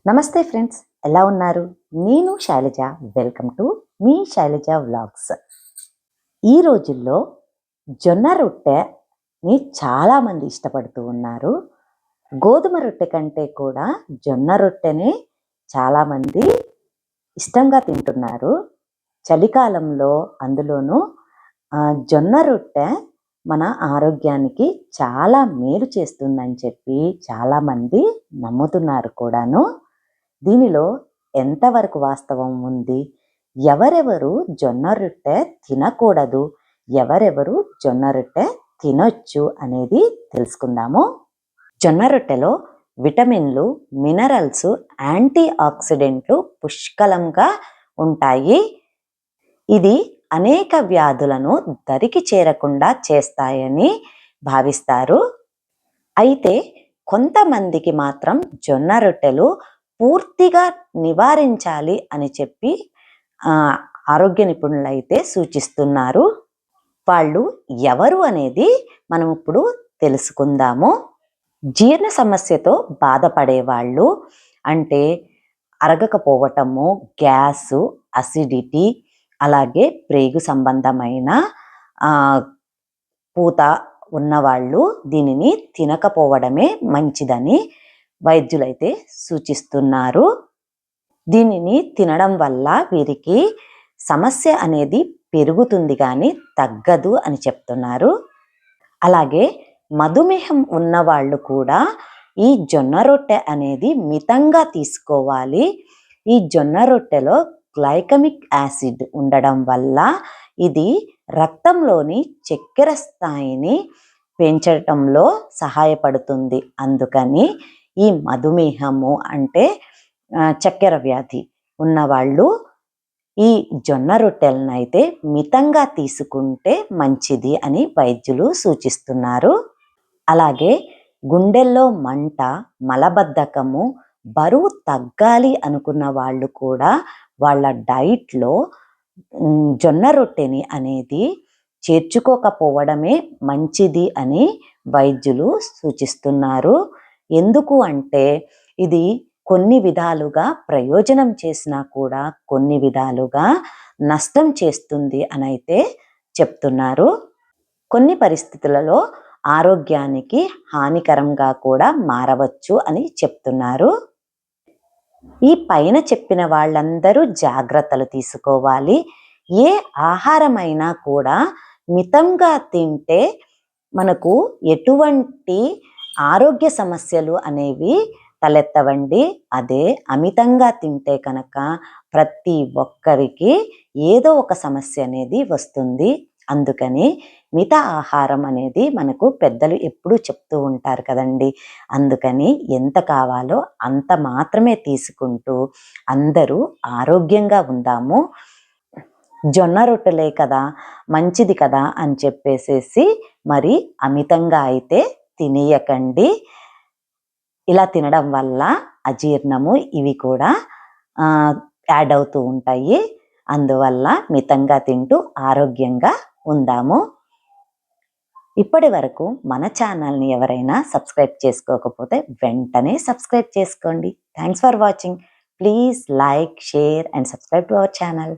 నమస్తే ఫ్రెండ్స్, ఎలా ఉన్నారు? నేను శైలజ. వెల్కమ్ టు మీ శైలజ వ్లాగ్స్. ఈ రోజుల్లో జొన్న రొట్టెని చాలామంది ఇష్టపడుతూ ఉన్నారు. గోధుమ రొట్టె కంటే కూడా జొన్న రొట్టెని చాలామంది ఇష్టంగా తింటున్నారు. చలికాలంలో అందులోనూ జొన్న రొట్టె మన ఆరోగ్యానికి చాలా మేలు చేస్తుందని చెప్పి చాలామంది నమ్ముతున్నారు కూడాను. దీనిలో ఎంతవరకు వాస్తవం ఉంది? ఎవరెవరు జొన్న రొట్టె తినకూడదు, ఎవరెవరు జొన్న రొట్టె తినొచ్చు అనేది తెలుసుకుందాము. జొన్న రొట్టెలో విటమిన్లు, మినరల్స్, యాంటీ ఆక్సిడెంట్లు పుష్కలంగా ఉంటాయి. ఇది అనేక వ్యాధులను దరికి చేరకుండా చేస్తాయని భావిస్తారు. అయితే కొంతమందికి మాత్రం జొన్న రొట్టెలు పూర్తిగా నివారించాలి అని చెప్పి ఆరోగ్య నిపుణులు అయితే సూచిస్తున్నారు. వాళ్ళు ఎవరు అనేది మనం ఇప్పుడు తెలుసుకుందాము. జీర్ణ సమస్యతో బాధపడేవాళ్ళు, అంటే అరగకపోవటము, గ్యాసు, అసిడిటీ, అలాగే ప్రేగు సంబంధమైన పూత ఉన్నవాళ్ళు దీనిని తినకపోవడమే మంచిదని వైద్యులైతే సూచిస్తున్నారు. దీనిని తినడం వల్ల వీరికి సమస్య అనేది పెరుగుతుంది కానీ తగ్గదు అని చెప్తున్నారు. అలాగే మధుమేహం ఉన్నవాళ్ళు కూడా ఈ జొన్న రొట్టె అనేది మితంగా తీసుకోవాలి. ఈ జొన్న రొట్టెలో గ్లైకమిక్ యాసిడ్ ఉండడం వల్ల ఇది రక్తంలోని చక్కెర స్థాయిని పెంచడంలో సహాయపడుతుంది. అందుకని ఈ మధుమేహము అంటే చక్కెర వ్యాధి ఉన్నవాళ్ళు ఈ జొన్న రొట్టెలను అయితే మితంగా తీసుకుంటే మంచిది అని వైద్యులు సూచిస్తున్నారు. అలాగే గుండెల్లో మంట, మలబద్ధకము, బరువు తగ్గాలి అనుకున్న వాళ్ళు కూడా వాళ్ళ డైట్లో జొన్న రొట్టెని అనేది చేర్చుకోకపోవడమే మంచిది అని వైద్యులు సూచిస్తున్నారు. ఎందుకు అంటే ఇది కొన్ని విధాలుగా ప్రయోజనం చేసినా కూడా కొన్ని విధాలుగా నష్టం చేస్తుంది అని అయితే చెప్తున్నారు. కొన్ని పరిస్థితులలో ఆరోగ్యానికి హానికరంగా కూడా మారవచ్చు అని చెప్తున్నారు. ఈ పైన చెప్పిన వాళ్ళందరూ జాగ్రత్తలు తీసుకోవాలి. ఏ ఆహారమైనా కూడా మితంగా తింటే మనకు ఎటువంటి ఆరోగ్య సమస్యలు అనేవి తలెత్తవండి. అదే అమితంగా తింటే కనుక ప్రతి ఒక్కరికి ఏదో ఒక సమస్య అనేది వస్తుంది. అందుకని మిత ఆహారం అనేది మనకు పెద్దలు ఎప్పుడూ చెప్తూ ఉంటారు కదండి. అందుకని ఎంత కావాలో అంత మాత్రమే తీసుకుంటూ అందరూ ఆరోగ్యంగా ఉందాము. జొన్న రొట్టెలే కదా, మంచిది కదా అని చెప్పేసేసి మరి అమితంగా అయితే తినేయకండి. ఇలా తినడం వల్ల అజీర్ణము ఇవి కూడా యాడ్ అవుతూ ఉంటాయి. అందువల్ల మితంగా తింటూ ఆరోగ్యంగా ఉందాము. ఇప్పటి వరకు మన ఛానల్ని ఎవరైనా సబ్స్క్రైబ్ చేసుకోకపోతే వెంటనే సబ్స్క్రైబ్ చేసుకోండి. Thanks for watching. Please like, share and subscribe to our channel.